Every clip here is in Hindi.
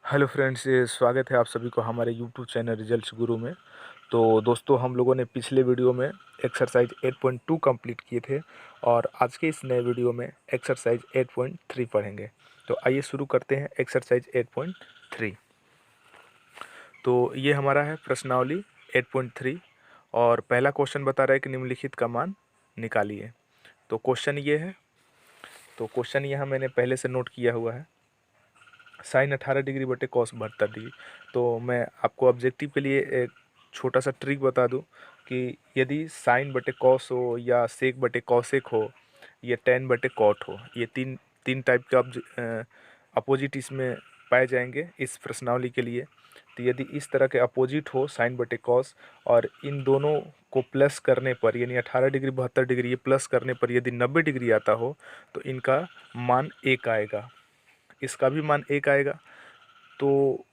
हेलो फ्रेंड्स, ये स्वागत है आप सभी को हमारे यूट्यूब चैनल रिजल्ट्स गुरु में। तो दोस्तों, हम लोगों ने पिछले वीडियो में एक्सरसाइज 8.2 कंप्लीट किए थे और आज के इस नए वीडियो में एक्सरसाइज 8.3 पढ़ेंगे। तो आइए शुरू करते हैं एक्सरसाइज 8.3। तो ये हमारा है प्रश्नावली 8.3 और पहला क्वेश्चन बता रहा है कि निम्नलिखित का मान निकालिए। तो क्वेश्चन ये है, तो क्वेश्चन यहाँ मैंने पहले से नोट किया हुआ है, साइन 18 डिग्री बटे कॉस 72 डिग्री। तो मैं आपको ऑब्जेक्टिव के लिए एक छोटा सा ट्रिक बता दूं कि यदि साइन बटे कॉस हो या सेक बटे कॉसेक हो या टेन बटे कॉट हो, ये तीन तीन टाइप के अपोजिट इसमें पाए जाएंगे इस प्रश्नावली के लिए। तो यदि इस तरह के अपोजिट हो साइन बटे कॉस और इन दोनों को प्लस करने पर, यानी 18 डिग्री 72 डिग्री, ये प्लस करने पर यदि 90 डिग्री आता हो तो इनका मान 1 आएगा, इसका भी मान 1 आएगा। तो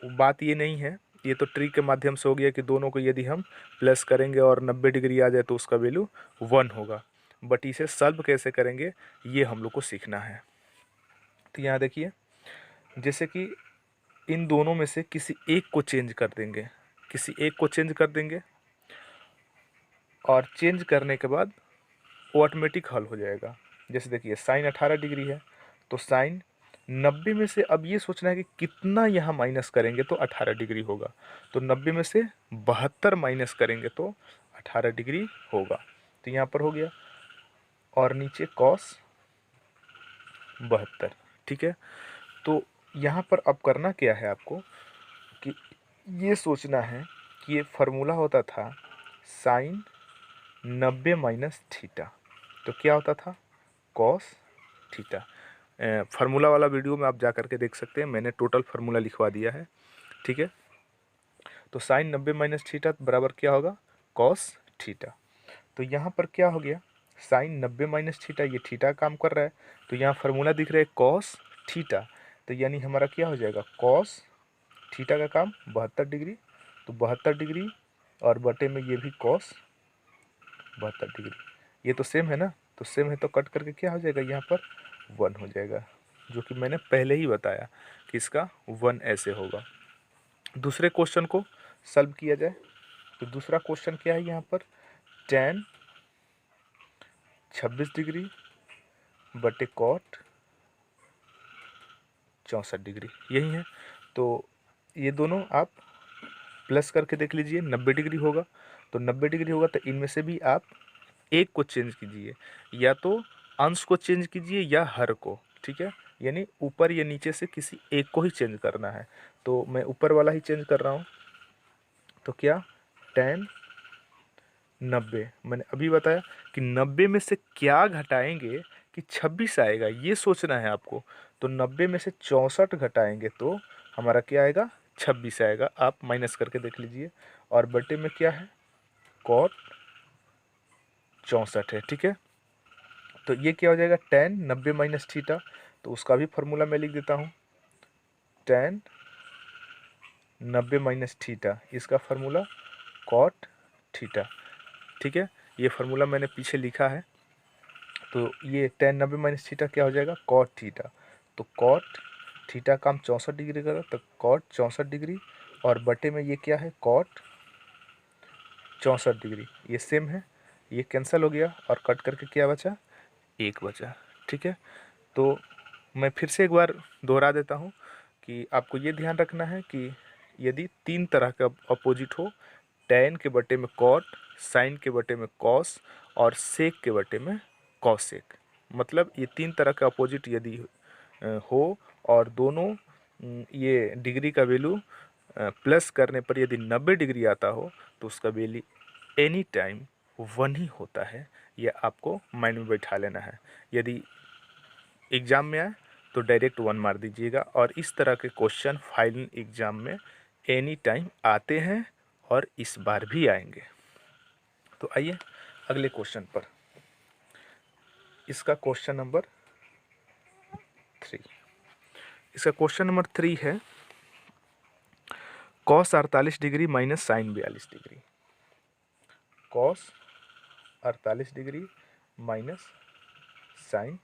बात ये नहीं है, ये तो ट्रिक के माध्यम से हो गया कि दोनों को यदि हम प्लस करेंगे और 90 डिग्री आ जाए तो उसका वैल्यू 1 होगा। बट इसे सॉल्व कैसे करेंगे ये हम लोग को सीखना है। तो यहाँ देखिए, जैसे कि इन दोनों में से किसी एक को चेंज कर देंगे, किसी एक को चेंज कर देंगे और चेंज करने के बाद वो ऑटोमेटिक हल हो जाएगा। जैसे देखिए, साइन 18 डिग्री है तो साइन 90 में से अब ये सोचना है कि कितना यहाँ माइनस करेंगे तो 18 डिग्री होगा। तो 90 में से 72 माइनस करेंगे तो 18 डिग्री होगा। तो यहाँ पर हो गया, और नीचे कॉस 72। ठीक है, तो यहाँ पर अब करना क्या है आपको कि ये सोचना है कि ये फार्मूला होता था साइन 90 माइनस थीटा, तो क्या होता था कॉस थीटा। फार्मूला वाला वीडियो में आप जा करके देख सकते हैं, मैंने टोटल फार्मूला लिखवा दिया है। ठीक है, तो साइन 90 माइनस थीटा बराबर क्या होगा कॉस थीटा। तो यहाँ पर क्या हो गया, साइन 90 माइनस थीटा, ये थीटा काम कर रहा है तो यहाँ फार्मूला दिख रहा है कॉस थीटा। तो यानी हमारा क्या हो जाएगा कॉस थीटा का काम 72 डिग्री, तो 72 डिग्री और बटे में ये भी कॉस 72 डिग्री, ये तो सेम है ना, तो सेम है तो कट करके क्या हो जाएगा यहाँ पर 1 हो जाएगा, जो कि मैंने पहले ही बताया कि इसका 1 ऐसे होगा। दूसरे क्वेश्चन को सॉल्व किया जाए तो दूसरा क्वेश्चन क्या है यहाँ पर, tan 26 डिग्री बटे कॉट 64 डिग्री, यही है। तो ये दोनों आप प्लस करके देख लीजिए, 90 डिग्री होगा। तो 90 डिग्री होगा तो इनमें से भी आप एक को चेंज कीजिए, या तो अंश को चेंज कीजिए या हर को। ठीक है, यानी ऊपर या नीचे से किसी एक को ही चेंज करना है। तो मैं ऊपर वाला ही चेंज कर रहा हूँ। तो क्या tan 90, मैंने अभी बताया कि 90 में से क्या घटाएंगे कि 26 आएगा, ये सोचना है आपको। तो 90 में से 64 घटाएंगे तो हमारा क्या आएगा 26 आएगा, आप माइनस करके देख लीजिए। और बटे में क्या है कॉट 64 है। ठीक है, तो ये क्या हो जाएगा tan 90 माइनस थीटा, तो उसका भी फार्मूला मैं लिख देता हूँ, tan 90 माइनस थीटा, इसका फार्मूला कॉट थीटा। ठीक है, ये फार्मूला मैंने पीछे लिखा है। तो ये tan 90 माइनस थीटा क्या हो जाएगा कॉट थीटा, तो कॉट थीटा का हम 64 डिग्री करा तो कॉट 64 डिग्री, और बटे में ये क्या है कॉट 64 डिग्री, ये सेम है, ये कैंसिल हो गया और कट करके क्या बचा 1 बचा। ठीक है, तो मैं फिर से एक बार दोहरा देता हूँ कि आपको ये ध्यान रखना है कि यदि तीन तरह का अपोजिट हो, tan के बटे में कॉट, साइन के बटे में कॉस और सेक के बटे में कॉसेक, मतलब ये तीन तरह का अपोजिट यदि हो और दोनों ये डिग्री का वैल्यू प्लस करने पर यदि 90 डिग्री आता हो तो उसका वैल्यू एनी टाइम 1 ही होता है। ये आपको माइंड में बैठा लेना है। यदि एग्ज़ाम में आए तो डायरेक्ट 1 मार दीजिएगा, और इस तरह के क्वेश्चन फाइनल एग्ज़ाम में एनी टाइम आते हैं और इस बार भी आएंगे। तो आइए अगले क्वेश्चन पर, इसका क्वेश्चन नंबर 3, इसका क्वेश्चन नंबर 3 है cos 48 degree minus sine 42 degree, cos 48 degree minus sine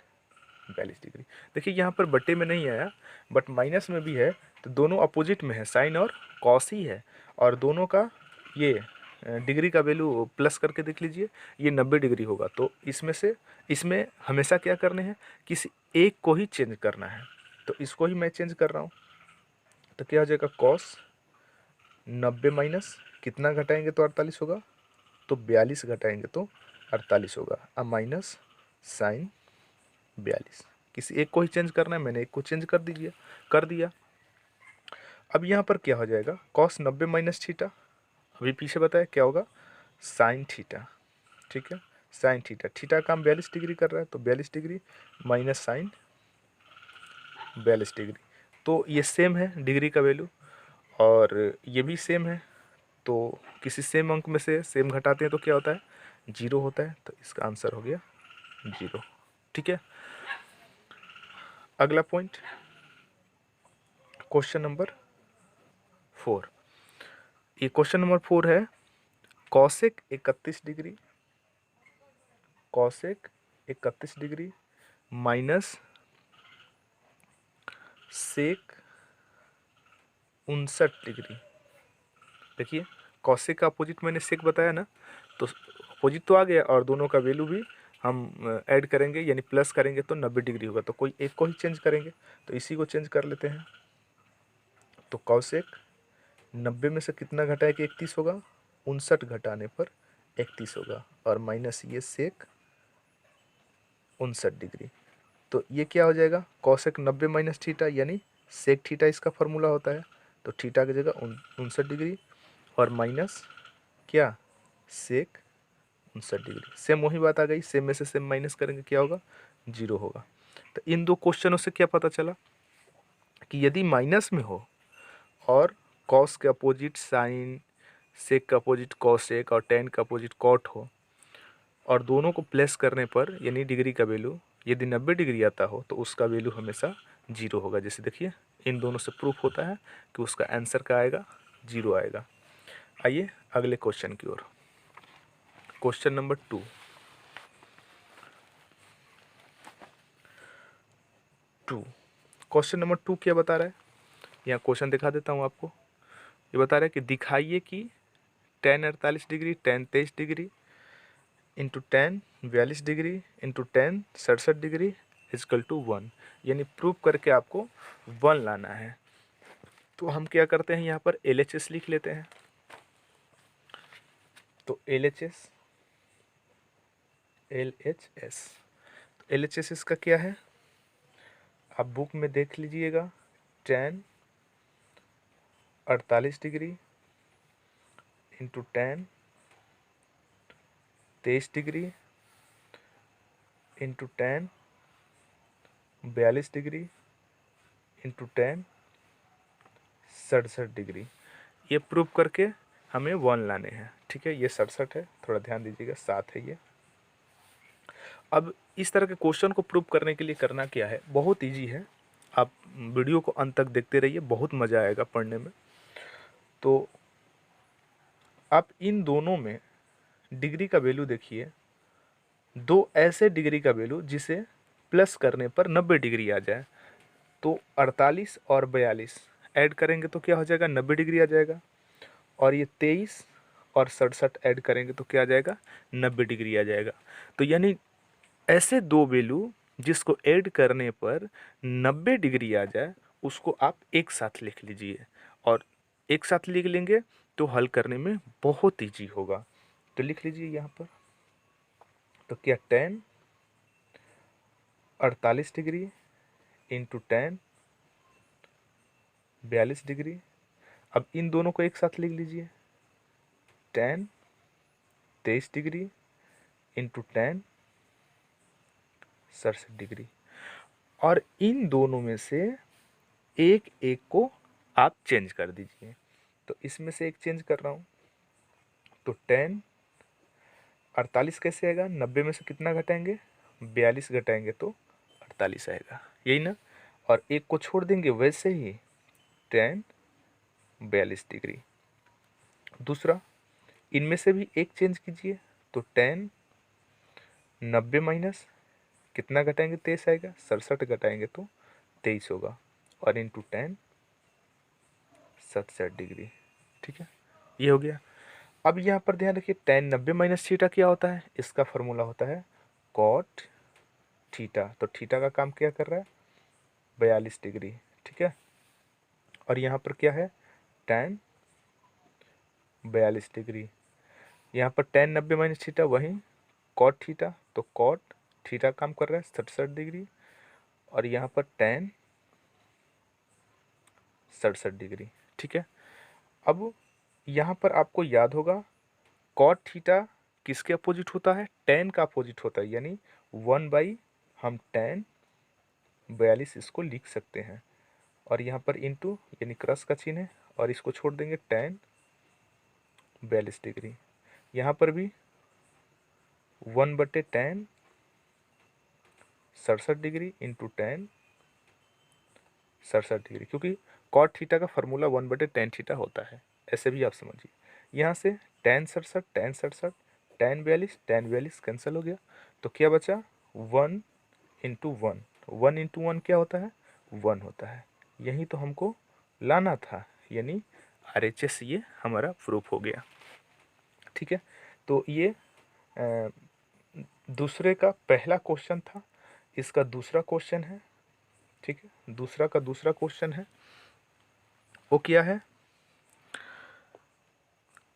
42 degree. देखिए यहाँ पर बटे में नहीं आया, बट माइनस में भी है, तो दोनों अपोजिट में है, साइन और कॉस ही है, और दोनों का ये डिग्री का वैल्यू प्लस करके देख लीजिए, ये 90 डिग्री होगा। तो इसमें हमेशा क्या करने हैं, किसी एक को ही चेंज करना है, तो इसको ही मैं चेंज कर रहा हूँ। तो क्या हो जाएगा, कॉस 90 माइनस कितना घटाएंगे तो 48 होगा, तो 42 घटाएंगे तो 48 होगा। अब माइनस साइन 42, किसी एक को ही चेंज करना है, मैंने एक को चेंज कर दिया। अब यहाँ पर क्या हो जाएगा, कॉस 90 माइनस थीटा, अभी पीछे बताया क्या होगा, साइन थीटा। ठीक है, साइन थीटा, थीटा का हम 42 डिग्री कर रहा है, तो 42 डिग्री माइनस साइन 42 डिग्री। तो ये सेम है डिग्री का वैल्यू, और ये भी सेम है, तो किसी सेम अंक में से सेम घटाते हैं तो क्या होता है, 0 होता है, तो इसका आंसर हो गया 0। ठीक है, अगला पॉइंट, क्वेश्चन नंबर 4। ये क्वेश्चन नंबर 4 है, cosec 31 degree, cosec 31 degree minus sec 59 degree. देखिए कॉसेक का अपोजिट मैंने सेक बताया ना, तो अपोजिट तो आ गया, और दोनों का वैल्यू भी हम ऐड करेंगे यानी प्लस करेंगे तो 90 डिग्री होगा, तो कोई एक को ही चेंज करेंगे, तो इसी को चेंज कर लेते हैं। तो कॉसेक 90 में से कितना घटाए कि 31 होगा, 59 घटाने पर 31 होगा, और माइनस ये सेक 59 डिग्री। तो ये क्या हो जाएगा, कॉसेक 90 माइनस थीटा यानी सेक थीटा इसका फॉर्मूला होता है, तो थीटा की जगह 59 डिग्री और माइनस क्या, सेक 59 डिग्री। सेम वही बात आ गई, सेम में से सेम माइनस करेंगे क्या होगा, 0 होगा। तो इन दो क्वेश्चनों से क्या पता चला कि यदि माइनस में हो और कॉस के अपोजिट साइन, सेक का अपोजिट कॉसेक और टेन का अपोजिट कॉट हो, और दोनों को प्लस करने पर यानी डिग्री का वैल्यू यदि 90 डिग्री आता हो तो उसका वैल्यू हमेशा 0 होगा। जैसे देखिए इन दोनों से प्रूफ होता है कि उसका आंसर क्या आएगा, 0 आएगा। आइए अगले क्वेश्चन की ओर, क्वेश्चन नंबर 2। क्वेश्चन नंबर 2 क्या बता रहा है, यहाँ क्वेश्चन दिखा देता हूँ आपको। ये बता रहा है कि दिखाइए कि tan 48 degree, tan 23 degree into tan 42 degree into tan 67 degree is equal to 1, यानी प्रूव करके आपको 1 लाना है। तो हम क्या करते हैं, यहाँ पर LHS लिख लेते हैं। तो LHS इसका क्या है, आप बुक में देख लीजिएगा, tan 48 degree into tan 23 degree into tan 42 degree into tan 67 degree. ये प्रूव करके हमें 1 लाने हैं। ठीक है, ये 67 है, थोड़ा ध्यान दीजिएगा, 7 है ये। अब इस तरह के क्वेश्चन को प्रूव करने के लिए करना क्या है, बहुत इजी है, आप वीडियो को अंत तक देखते रहिए, बहुत मज़ा आएगा पढ़ने में। तो आप इन दोनों में डिग्री का वैल्यू देखिए, दो ऐसे डिग्री का वैल्यू जिसे प्लस करने पर 90 डिग्री आ जाए। तो 48 और 42 ऐड करेंगे तो क्या हो जाएगा, 90 डिग्री आ जाएगा, और ये 23 और 67 ऐड करेंगे तो क्या आ जाएगा, 90 डिग्री आ जाएगा। तो यानी ऐसे दो वैल्यू जिसको ऐड करने पर 90 डिग्री आ जाए उसको आप एक साथ लिख लीजिए, और एक साथ लिख लेंगे तो हल करने में बहुत ईजी होगा। तो लिख लीजिए यहाँ पर, तो क्या tan 48 degree into tan 42 degree. अब इन दोनों को एक साथ लिख लीजिए, tan 23 degree into tan 67 degree, और इन दोनों में से एक एक को आप चेंज कर दीजिए। तो इसमें से एक चेंज कर रहा हूँ, तो tan 48 कैसे आएगा, 90 में से कितना घटाएंगे, 42 घटाएंगे तो 48 आएगा, यही ना। और एक को छोड़ देंगे वैसे ही tan 42 डिग्री। दूसरा, इनमें से भी एक चेंज कीजिए, तो tan 90 माइनस कितना घटाएंगे 23 आएगा, 67 घटाएंगे तो 23 होगा, और इंटू 10 67 डिग्री। ठीक है, ये हो गया। अब यहाँ पर ध्यान रखिए tan 90 माइनस थीटा क्या होता है, इसका फॉर्मूला होता है cot थीटा। तो थीटा का काम क्या कर रहा है, 42 डिग्री। ठीक है, और यहाँ पर क्या है tan 42 डिग्री। यहाँ पर tan 90 माइनस थीटा वहीं cot थीटा, तो cot थीटा काम कर रहा है 67 डिग्री, और यहाँ पर tan 67 डिग्री। ठीक है, अब यहाँ पर आपको याद होगा कॉट थीटा किसके अपोजिट होता है, टेन का अपोजिट होता है, यानी 1 हम tan 42 इसको लिख सकते हैं, और यहाँ पर इंटू यानी क्रॉस का चिन्ह है, और इसको छोड़ देंगे tan 42 डिग्री। यहाँ पर भी 1/tan 67 degree into tan 67 degree, क्योंकि कॉट थीटा का फॉर्मूला 1/tan थीटा होता है, ऐसे भी आप समझिए। यहाँ से tan 67 tan 42 कैंसिल हो गया, तो क्या बचा 1 इंटू 1 क्या होता है 1 होता है। यही तो हमको लाना था, यानी RHS ये हमारा प्रूफ हो गया। ठीक है, तो ये दूसरे का पहला क्वेश्चन था, इसका दूसरा क्वेश्चन है। ठीक है, दूसरा का दूसरा क्वेश्चन है, वो क्या है,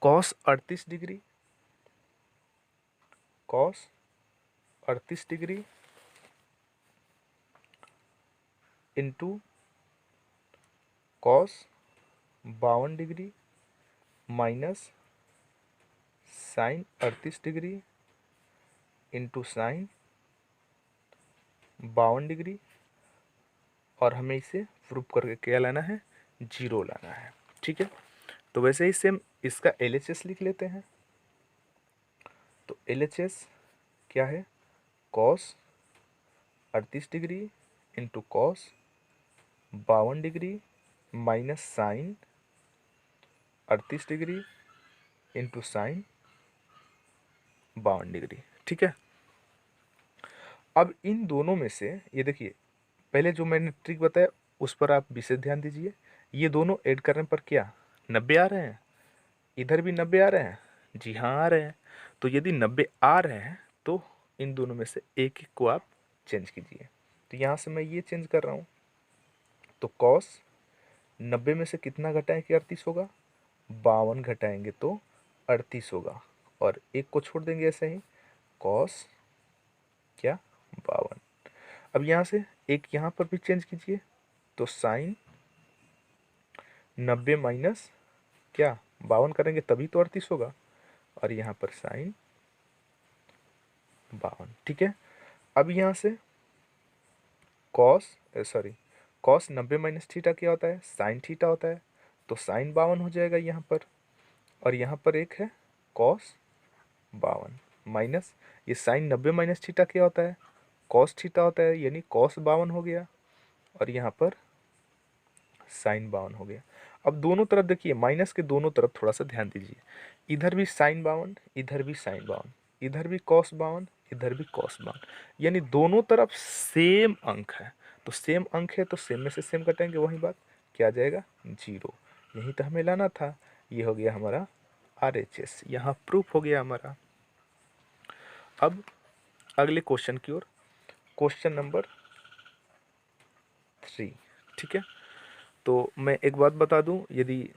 cos 38 degree, cos 38 degree into cos 52 degree minus sin 38 degree into sin 52 degree, और हमें इसे प्रूफ करके क्या लाना है, 0 लाना है। ठीक है, तो वैसे ही सेम इसका LHS लिख लेते हैं। तो LHS क्या है, cos 38 degree into cos 52 degree minus sin 38 degree into sin 52 degree. ठीक है, अब इन दोनों में से ये देखिए, पहले जो मैंने ट्रिक बताया उस पर आप विशेष ध्यान दीजिए। ये दोनों ऐड करने पर क्या 90 आ रहे हैं, इधर भी 90 आ रहे हैं, जी हाँ आ रहे हैं। तो यदि 90 आ रहे हैं तो इन दोनों में से एक एक को आप चेंज कीजिए। तो यहाँ से मैं ये चेंज कर रहा हूँ, तो cos 90 में से कितना घटाएं कि 38 होगा, 52 घटाएंगे तो 38 होगा, और एक को छोड़ देंगे ऐसे ही, cos क्या 52। अब यहाँ से एक यहाँ पर भी चेंज कीजिए, तो sin 90 माइनस क्या 52 करेंगे तभी तो 38 होगा, और यहाँ पर sin 52। ठीक है, अब यहाँ से cos 90 माइनस थीटा क्या होता है, sin थीटा होता है, तो sin 52 हो जाएगा यहाँ पर, और यहाँ पर एक है cos 52 माइनस ये sin 90 माइनस थीटा क्या होता है, cos थीटा होता है, यानी cos 52 हो गया, और यहाँ पर sin 52 हो गया। अब दोनों तरफ देखिए, माइनस के दोनों तरफ थोड़ा सा ध्यान दीजिए, इधर भी sin 52, इधर भी sin 52, इधर भी cos 52, इधर भी cos 52, यानी दोनों तरफ सेम अंक है। तो सेम अंक है तो सेम में से सेम कटेंगे, वही बात क्या आ जाएगा 0। यही तो हमें लाना था, ये हो गया हमारा RHS, यहाँ प्रूफ हो गया हमारा। अब अगले क्वेश्चन की ओर, क्वेश्चन नंबर 3। ठीक है, तो मैं एक बात बता दूं, यदि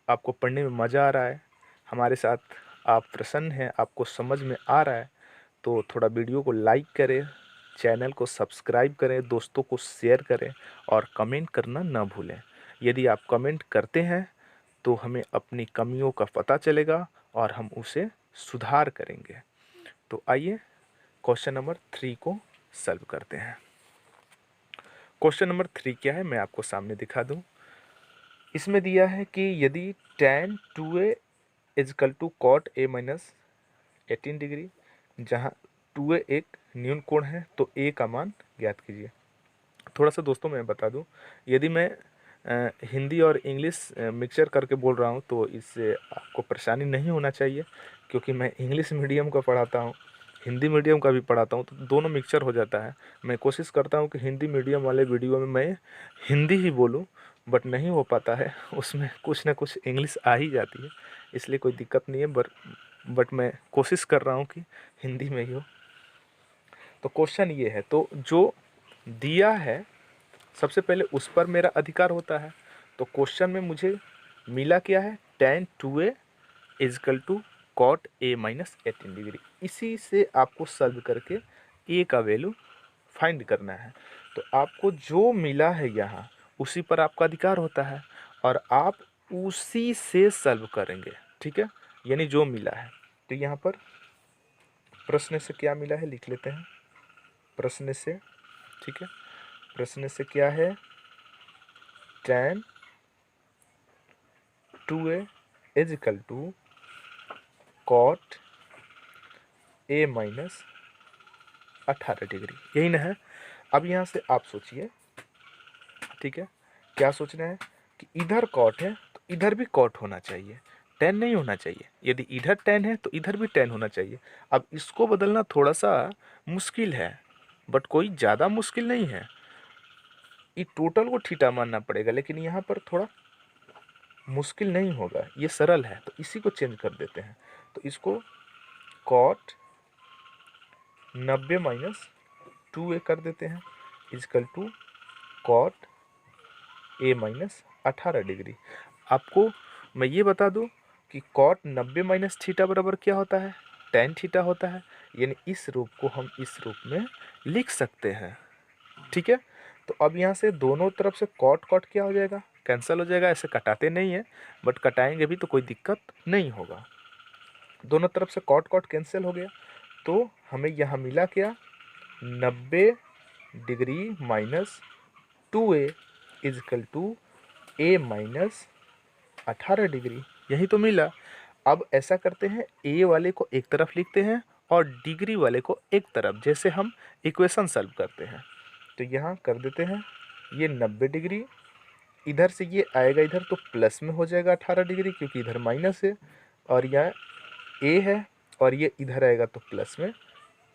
आपको पढ़ने में मज़ा आ रहा है, हमारे साथ आप प्रसन्न हैं, आपको समझ में आ रहा है, तो थोड़ा वीडियो को लाइक करें, चैनल को सब्सक्राइब करें, दोस्तों को शेयर करें, और कमेंट करना ना भूलें। यदि आप कमेंट करते हैं तो हमें अपनी कमियों का पता चलेगा और हम उसे सुधार करेंगे। तो आइए क्वेश्चन नंबर 3 को सॉल्व करते हैं। क्वेश्चन नंबर 3 क्या है मैं आपको सामने दिखा दूं। इसमें दिया है कि यदि tan 2a is equal to cot a minus 18 degree, जहाँ 2a एक न्यून कोण है तो a का मान ज्ञात कीजिए। थोड़ा सा दोस्तों मैं बता दूं, यदि मैं हिंदी और इंग्लिश मिक्सचर करके बोल रहा हूं तो इससे आपको परेशानी नहीं होना चाहिए, क्योंकि मैं इंग्लिश मीडियम को पढ़ाता हूं। हिंदी मीडियम का भी पढ़ाता हूँ, तो दोनों मिक्सचर हो जाता है। मैं कोशिश करता हूँ कि हिंदी मीडियम वाले वीडियो में मैं हिंदी ही बोलूँ, बट नहीं हो पाता है, उसमें कुछ ना कुछ इंग्लिश आ ही जाती है, इसलिए कोई दिक्कत नहीं है। बट मैं कोशिश कर रहा हूँ कि हिंदी में ही हो। तो क्वेश्चन ये है, तो जो दिया है सबसे पहले उस पर मेरा अधिकार होता है। तो क्वेश्चन में मुझे मिला क्या है, tan 2a is equal to cot a minus 18 degree. इसी से आपको सॉल्व करके a का वैल्यू फाइंड करना है। तो आपको जो मिला है यहाँ उसी पर आपका अधिकार होता है और आप उसी से सॉल्व करेंगे, ठीक है, यानी जो मिला है। तो यहाँ पर प्रश्न से क्या मिला है लिख लेते हैं। प्रश्न से, ठीक है, प्रश्न से क्या है, tan 2a is equal to cot a minus 18 degree, यही ना है। अब यहाँ से आप सोचिए, ठीक है, क्या सोचना है कि इधर कॉट है तो इधर भी कॉट होना चाहिए, tan नहीं होना चाहिए। यदि इधर tan है तो इधर भी tan होना चाहिए। अब इसको बदलना थोड़ा सा मुश्किल है, बट कोई ज़्यादा मुश्किल नहीं है। ये टोटल को थीटा मानना पड़ेगा, लेकिन यहाँ पर थोड़ा मुश्किल नहीं होगा, ये सरल है। तो इसी को चेंज कर देते हैं। तो इसको कॉट 90 माइनस 2a कर देते हैं is equal to cot a minus 18 degree. आपको मैं ये बता दूं कि कॉट 90 माइनस थीटा बराबर क्या होता है, tan थीटा होता है। यानी इस रूप को हम इस रूप में लिख सकते हैं, ठीक है। तो अब यहाँ से दोनों तरफ से कॉट कॉट क्या हो जाएगा, कैंसिल हो जाएगा। ऐसे कटाते नहीं है, बट कटाएंगे भी तो कोई दिक्कत नहीं होगा। दोनों तरफ से कॉट कॉट कैंसिल हो गया, तो हमें यहाँ मिला क्या, 90 degree minus 2a is equal to a minus 18 degree, यही तो मिला। अब ऐसा करते हैं, a वाले को एक तरफ लिखते हैं और डिग्री वाले को एक तरफ, जैसे हम इक्वेशन सॉल्व करते हैं। तो यहाँ कर देते हैं, ये 90 डिग्री, इधर से ये आएगा इधर तो प्लस में हो जाएगा 18 डिग्री, क्योंकि इधर माइनस है, और यहाँ a है, और ये इधर आएगा तो प्लस में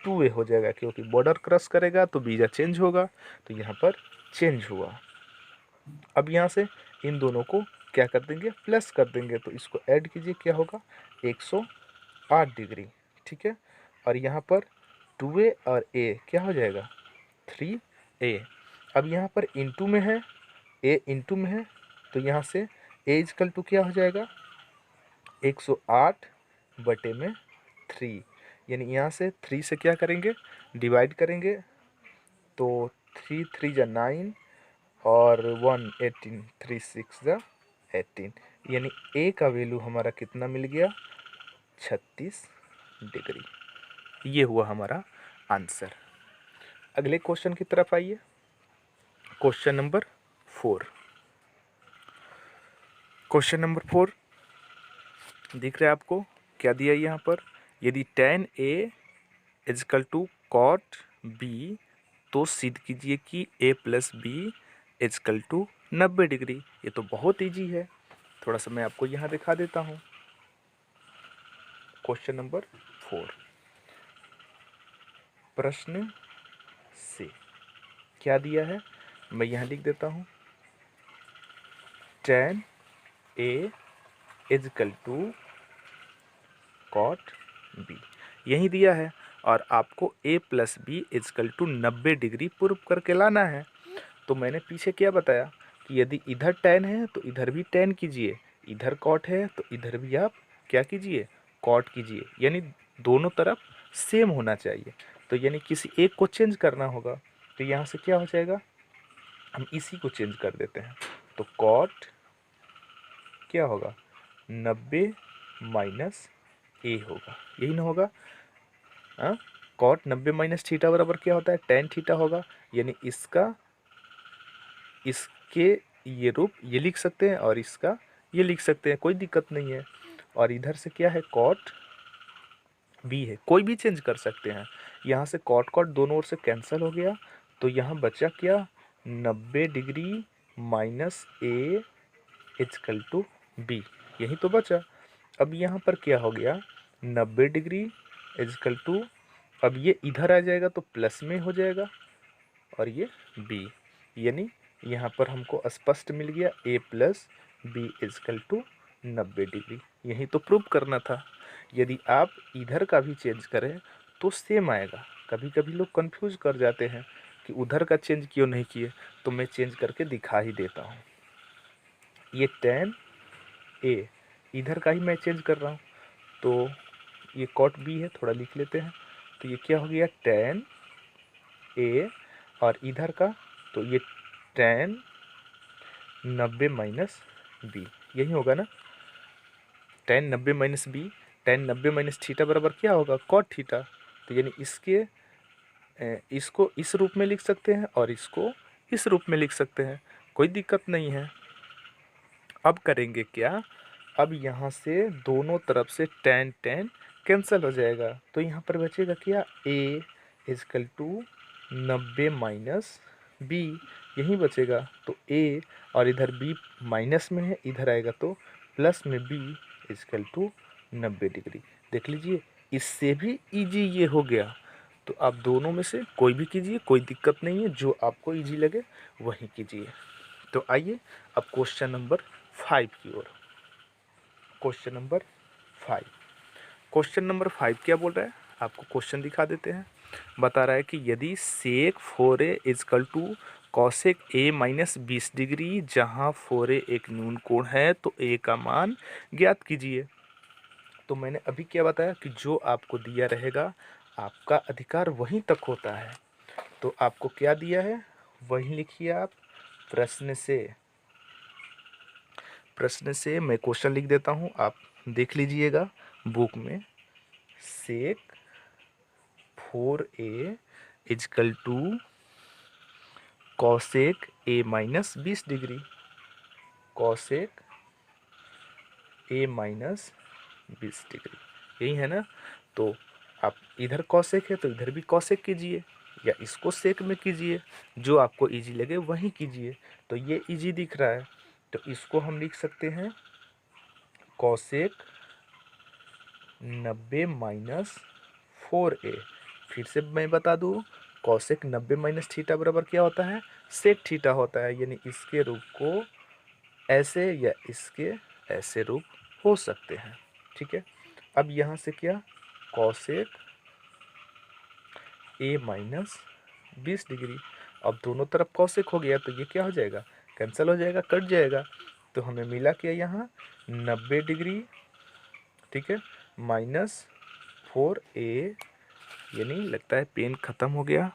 2a हो जाएगा, क्योंकि बॉर्डर क्रॉस करेगा तो बीजा चेंज होगा, तो यहाँ पर चेंज हुआ। अब यहाँ से इन दोनों को क्या कर देंगे, प्लस कर देंगे। तो इसको ऐड कीजिए, क्या होगा, 108 डिग्री, ठीक है। और यहाँ पर 2a और a क्या हो जाएगा, 3a। अब यहाँ पर इंटू में है, a इंटू में है, तो यहाँ से a इजकल टू क्या हो जाएगा, 108 बटे में 3, यानी यहाँ से 3 से क्या करेंगे, डिवाइड करेंगे, तो 3 3 जा 9 और 1 18, 3 6 जा 18, यानी a का वैल्यू हमारा कितना मिल गया, 36 डिग्री। ये हुआ हमारा आंसर। अगले क्वेश्चन की तरफ आइए, क्वेश्चन नंबर 4। क्वेश्चन नंबर 4 दिख रहा है आपको, क्या दिया यहाँ पर, यदि tan a is equal to cot b, तो सिद्ध कीजिए कि a plus B is equal to 90 degree. ये तो बहुत ईजी है, थोड़ा सा मैं आपको यहाँ दिखा देता हूँ। क्वेश्चन नंबर 4, प्रश्न से क्या दिया है, मैं यहाँ लिख देता हूँ, tan a is equal to cot b, यही दिया है, और आपको a plus B is equal to 90 degree prove करके लाना है। तो मैंने पीछे क्या बताया कि यदि इधर tan है तो इधर भी tan कीजिए, इधर कॉट है तो इधर भी आप क्या कीजिए, कॉट कीजिए, यानी दोनों तरफ सेम होना चाहिए। तो यानी किसी एक को चेंज करना होगा, तो यहाँ से क्या हो जाएगा, हम इसी को चेंज कर देते हैं। तो कॉट क्या होगा, 90 माइनस a होगा, यही ना होगा। हाँ, कॉट 90 माइनस थीटा बराबर क्या होता है, tan थीटा होगा, यानी इसका इसके ये रूप ये लिख सकते हैं और इसका ये लिख सकते हैं, कोई दिक्कत नहीं है। और इधर से क्या है, कॉट बी है, कोई भी चेंज कर सकते हैं। यहाँ से कॉट कॉट दोनों ओर से कैंसिल हो गया, तो यहाँ बचा क्या, 90 degree minus a is equal to B, यही तो बचा। अब यहाँ पर क्या हो गया, 90 डिग्री इजकल टू अब ये इधर आ जाएगा तो प्लस में हो जाएगा और ये बी, यानी यहाँ पर हमको स्पष्ट मिल गया A plus B is equal to 90 degree. यही तो प्रूव करना था। यदि आप इधर का भी चेंज करें तो सेम आएगा। कभी कभी लोग कंफ्यूज कर जाते हैं कि उधर का चेंज क्यों नहीं किए, तो मैं चेंज करके दिखा ही देता हूँ। ये tan ए, इधर का ही मैं चेंज कर रहा हूँ, तो ये कॉट बी है, थोड़ा लिख लेते हैं। तो ये क्या हो गया tan ए, और इधर का तो ये tan 90 माइनस बी, यही होगा ना। tan 90 minus B, tan 90 minus theta बराबर क्या होगा कॉट थीटा। तो यानी इसको इस रूप में लिख सकते हैं और इसको इस रूप में लिख सकते हैं, कोई दिक्कत नहीं है। अब करेंगे क्या, अब यहाँ से दोनों तरफ से tan tan कैंसिल हो जाएगा, तो यहाँ पर बचेगा क्या a is equal to 90 minus B, यही बचेगा। तो a और इधर b माइनस में है, इधर आएगा तो प्लस में b इजकल टू 90 डिग्री। देख लीजिए, इससे भी इजी ये हो गया। तो आप दोनों में से कोई भी कीजिए, कोई दिक्कत नहीं है, जो आपको इजी लगे वही कीजिए। तो आइए अब क्वेश्चन नंबर 5 की ओर। क्वेश्चन नंबर 5, क्वेश्चन नंबर 5 क्या बोल रहा है, आपको क्वेश्चन दिखा देते हैं। बता रहा है कि यदि sec 4a is equal to cosec a minus 20 degree, जहाँ 4a एक न्यून कोण है, तो a का मान ज्ञात कीजिए। तो मैंने अभी क्या बताया कि जो आपको दिया रहेगा आपका अधिकार वहीं तक होता है। तो आपको क्या दिया है वही लिखिए आप। प्रश्न से मैं क्वेश्चन लिख देता हूँ, आप देख लीजिएगा बुक में। Sec 4a is equal to cosec a minus 20 degree, cosec a minus 20 degree, यही है ना। तो आप इधर कॉसेक है तो इधर भी कॉसेक कीजिए, या इसको सेक में कीजिए, जो आपको इजी लगे वही कीजिए। तो ये इजी दिख रहा है, तो इसको हम लिख सकते हैं कॉसेक 90 माइनस 4a। फिर से मैं बता दूँ, कॉसेक 90 माइनस थीटा बराबर क्या होता है सेक थीटा होता है, यानी इसके रूप को ऐसे या इसके ऐसे रूप हो सकते हैं। ठीक है, अब यहाँ से क्या कॉसेक a माइनस 20 डिग्री, अब दोनों तरफ कॉसेक हो गया तो ये क्या हो जाएगा कैंसिल हो जाएगा, कट जाएगा। तो हमें मिला क्या यहाँ 90 डिग्री, ठीक है, माइनस 4a, यानी लगता है पेन ख़त्म हो गया।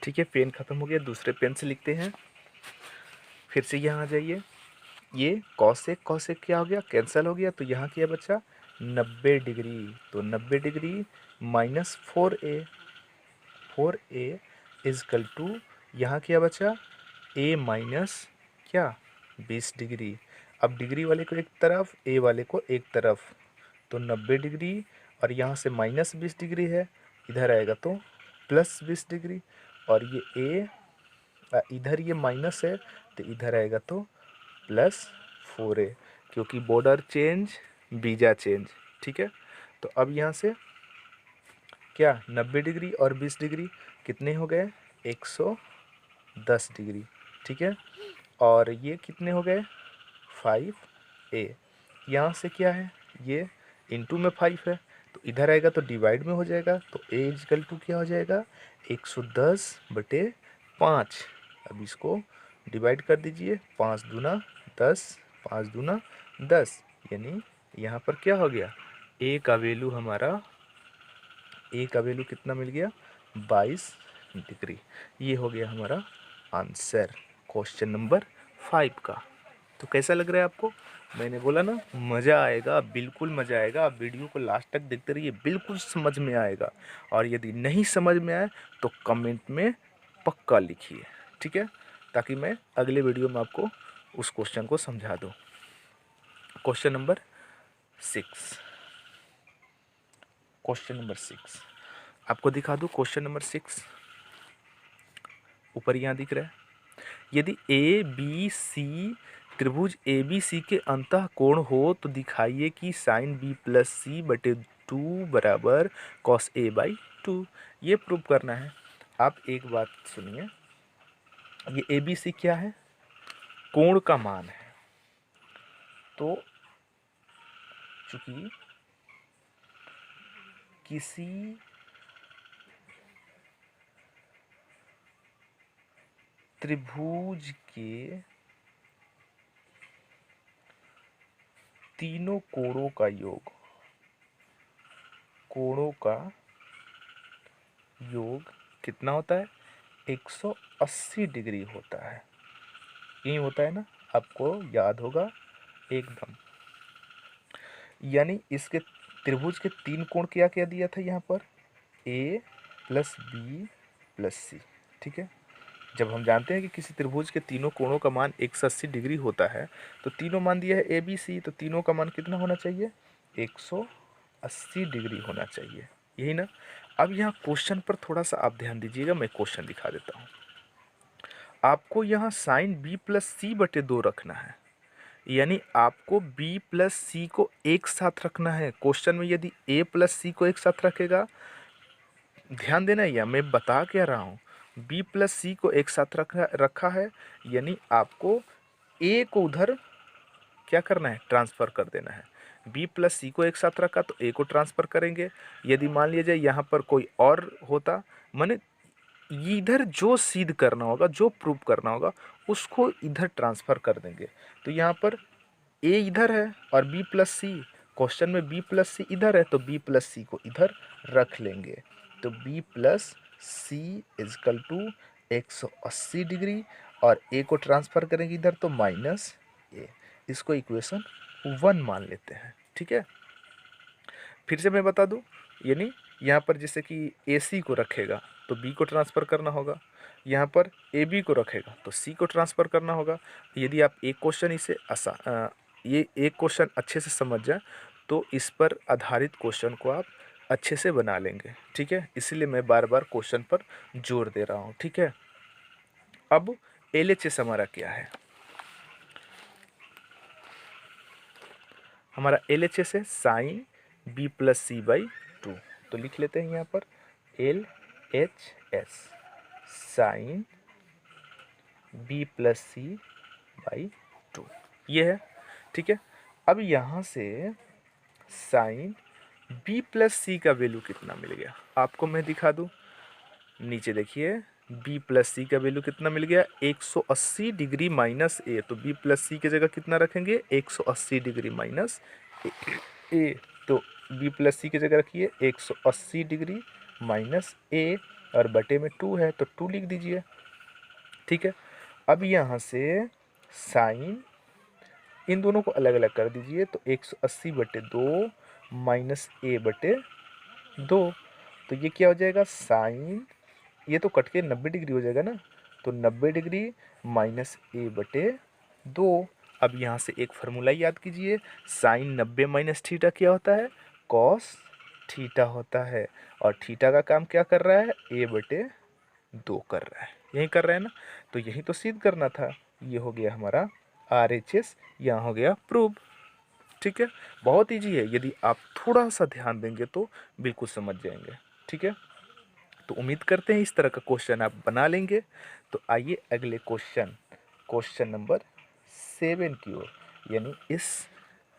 ठीक है, पेन ख़त्म हो गया, दूसरे पेन से लिखते हैं। फिर से यहाँ आ जाइए, ये कॉसेक कॉसेक क्या हो गया कैंसिल हो गया, तो यहाँ क्या बचा 90 डिग्री। तो 90 degree minus 4a is equal to यहाँ क्या बचा a माइनस क्या 20 डिग्री। अब डिग्री वाले को एक तरफ, a वाले को एक तरफ, तो 90 डिग्री और यहाँ से माइनस 20 डिग्री है, इधर आएगा तो प्लस 20 डिग्री। और ये इधर ये माइनस है तो इधर आएगा तो प्लस 4a, क्योंकि बॉर्डर चेंज बीजा चेंज। ठीक है, तो अब यहाँ से क्या 90 डिग्री और 20 डिग्री कितने हो गए 110 डिग्री। ठीक है, और ये कितने हो गए 5a। यहाँ से क्या है ये इंटू में 5 है, तो इधर आएगा तो डिवाइड में हो जाएगा, तो a इजकल टू क्या हो जाएगा 110/5। अब इसको डिवाइड कर दीजिए, 5 दूना 10, 5 दूना 10, यानी यहाँ पर क्या हो गया a का वैल्यू हमारा, a का वैल्यू कितना मिल गया 22 डिग्री। ये हो गया हमारा आंसर क्वेश्चन नंबर 5 का। तो कैसा लग रहा है आपको, मैंने बोला ना मज़ा आएगा, बिल्कुल मज़ा आएगा। आप वीडियो को लास्ट तक देखते रहिए, बिल्कुल समझ में आएगा। और यदि नहीं समझ में आए तो कमेंट में पक्का लिखिए, ठीक है, ताकि मैं अगले वीडियो में आपको उस क्वेश्चन को समझा दूँ। क्वेश्चन नंबर 6, क्वेश्चन नंबर 6 आपको दिखा दूँ। क्वेश्चन नंबर 6 ऊपर यहाँ दिख रहा है, यदि ए बी सी त्रिभुज ए बी सी के अंतः कोण हो तो दिखाइए कि साइन बी प्लस सी बटे 2 बराबर कॉस ए बाई 2, ये प्रूव करना है। आप एक बात सुनिए, ये ए बी सी क्या है, कोण का मान है। तो चूंकि किसी त्रिभुज के तीनों कोणों का योग, कोणों का योग कितना होता है, 180 डिग्री होता है। यही होता है ना, आपको याद होगा एकदम। यानी इसके त्रिभुज के तीन कोण क्या क्या दिया था यहाँ पर, ए प्लस बी प्लस सी। ठीक है, जब हम जानते हैं कि किसी त्रिभुज के तीनों कोणों का मान 180 डिग्री होता है, तो तीनों मान दिया है ए बी सी, तो तीनों का मान कितना होना चाहिए, 180 डिग्री होना चाहिए, यही ना। अब यहाँ क्वेश्चन पर थोड़ा सा आप ध्यान दीजिएगा, मैं क्वेश्चन दिखा देता हूँ। आपको यहाँ साइन बी प्लस सी बटे 2 रखना है, यानी आपको b प्लस सी को एक साथ रखना है। क्वेश्चन में यदि a प्लस सी को एक साथ रखेगा, ध्यान देना, या मैं बता क्या रहा हूँ, b प्लस सी को एक साथ रखा है, यानी आपको a को उधर क्या करना है, ट्रांसफ़र कर देना है। b प्लस सी को एक साथ रखा तो a को ट्रांसफ़र करेंगे। यदि मान लिया जाए यहाँ पर कोई और होता, माने इधर जो सिद्ध करना होगा, जो प्रूव करना होगा, उसको इधर ट्रांसफ़र कर देंगे। तो यहाँ पर a इधर है और b प्लस सी, क्वेश्चन में b प्लस सी इधर है, तो b प्लस सी को इधर रख लेंगे। तो b plus C is equal to 180 degree, और a को ट्रांसफ़र करेंगे इधर तो माइनस a। इसको इक्वेशन 1 मान लेते हैं। ठीक है, फिर से मैं बता दूं, यानी यहाँ पर जैसे कि ए सी को रखेगा तो बी को ट्रांसफ़र करना होगा, यहाँ पर ए बी को रखेगा तो सी को ट्रांसफ़र करना होगा। यदि आप एक क्वेश्चन इसे ये एक क्वेश्चन अच्छे से समझ जाए तो इस पर आधारित क्वेश्चन को आप अच्छे से बना लेंगे। ठीक है, इसीलिए मैं बार बार क्वेश्चन पर जोर दे रहा हूँ। ठीक है, अब LHS हमारा क्या है, हमारा LHS है sine B plus C by 2। तो लिख लेते हैं यहाँ पर LHS sine B plus C by 2, ये है। ठीक है, अब यहाँ से साइन बी प्लस सी का वैल्यू कितना मिल गया आपको मैं दिखा दूँ। नीचे देखिए, b प्लस सी का वैल्यू कितना मिल गया, 180 डिग्री माइनस ए। तो b प्लस सी की जगह कितना रखेंगे, 180 डिग्री माइनस ए। तो b प्लस सी की जगह रखिए 180 डिग्री माइनस ए, और बटे में 2 है तो 2 लिख दीजिए। ठीक है, अब यहाँ से साइन, इन दोनों को अलग अलग कर दीजिए, तो 180 बटे 2 माइनस ए बटे 2। तो ये क्या हो जाएगा, साइन, ये तो कट के 90 डिग्री हो जाएगा ना, तो 90 डिग्री माइनस ए बटे 2। अब यहाँ से एक फार्मूला याद कीजिए, साइन 90 माइनस थीटा क्या होता है, कॉस थीटा होता है, और थीटा का काम क्या कर रहा है, ए बटे 2 कर रहा है, यही कर रहा है ना। तो यही तो सिद्ध करना था, ये हो गया हमारा RHS, यहाँ हो गया प्रूव। ठीक है, बहुत ईजी है, यदि आप थोड़ा सा ध्यान देंगे तो बिल्कुल समझ जाएंगे। ठीक है, तो उम्मीद करते हैं इस तरह का क्वेश्चन आप बना लेंगे। तो आइए अगले क्वेश्चन, क्वेश्चन नंबर 7 की ओर, यानी इस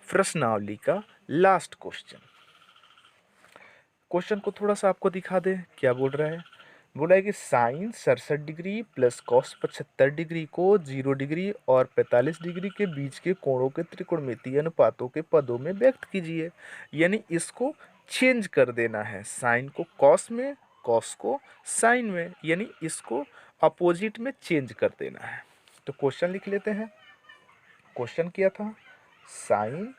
प्रश्नावली का लास्ट क्वेश्चन। क्वेश्चन को थोड़ा सा आपको दिखा दे, क्या बोल रहा है, बोल रहा है कि sine 67 degree plus cos 75 degree को 0 डिग्री और 45 डिग्री के बीच के कोणों के त्रिकोणमितीय अनुपातों के पदों में व्यक्त कीजिए। यानी इसको चेंज कर देना है, साइन को कॉस में, कॉस को साइन में, यानी इसको अपोजिट में चेंज कर देना है। तो क्वेश्चन लिख लेते हैं। क्वेश्चन क्या था, sine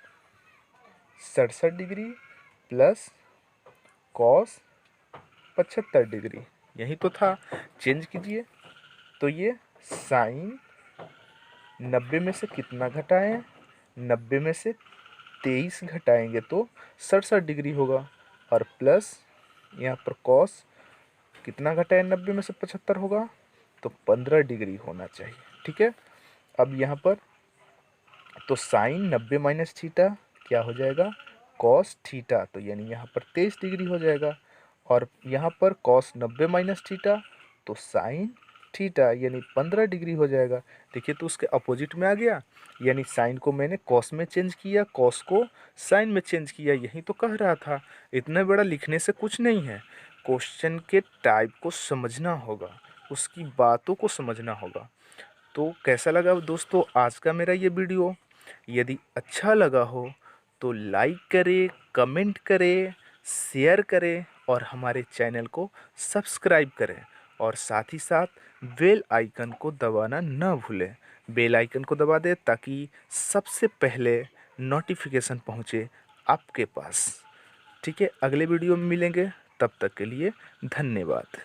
67 degree plus cos 75 degree, यही तो था, चेंज कीजिए। तो ये साइन 90 में से कितना घटाएं, 90 में से 23 घटाएंगे तो 67 डिग्री होगा, और प्लस यहाँ पर कॉस कितना घटाएं 90 में से 75 होगा, तो 15 डिग्री होना चाहिए। ठीक है, अब यहाँ पर तो साइन 90 माइनस थीटा क्या हो जाएगा, कॉस थीटा, तो यानी यहाँ पर 23 डिग्री हो जाएगा। और यहाँ पर कॉस 90 माइनस थीटा, तो साइन थीटा यानी 15 डिग्री हो जाएगा। देखिए तो उसके अपोजिट में आ गया, यानी साइन को मैंने कॉस में चेंज किया, कॉस को साइन में चेंज किया। यही तो कह रहा था, इतना बड़ा लिखने से कुछ नहीं है। क्वेश्चन के टाइप को समझना होगा, उसकी बातों को समझना होगा। तो कैसा लगा दोस्तों आज का मेरा ये वीडियो? यदि अच्छा लगा हो तो लाइक करें, कमेंट करें, शेयर करें और हमारे चैनल को सब्सक्राइब करें। और साथ ही साथ बेल आइकन को दबाना न भूलें। बेल आइकन को दबा दें ताकि सबसे पहले नोटिफिकेशन पहुँचे आपके पास। ठीक है, अगले वीडियो में मिलेंगे, तब तक के लिए धन्यवाद।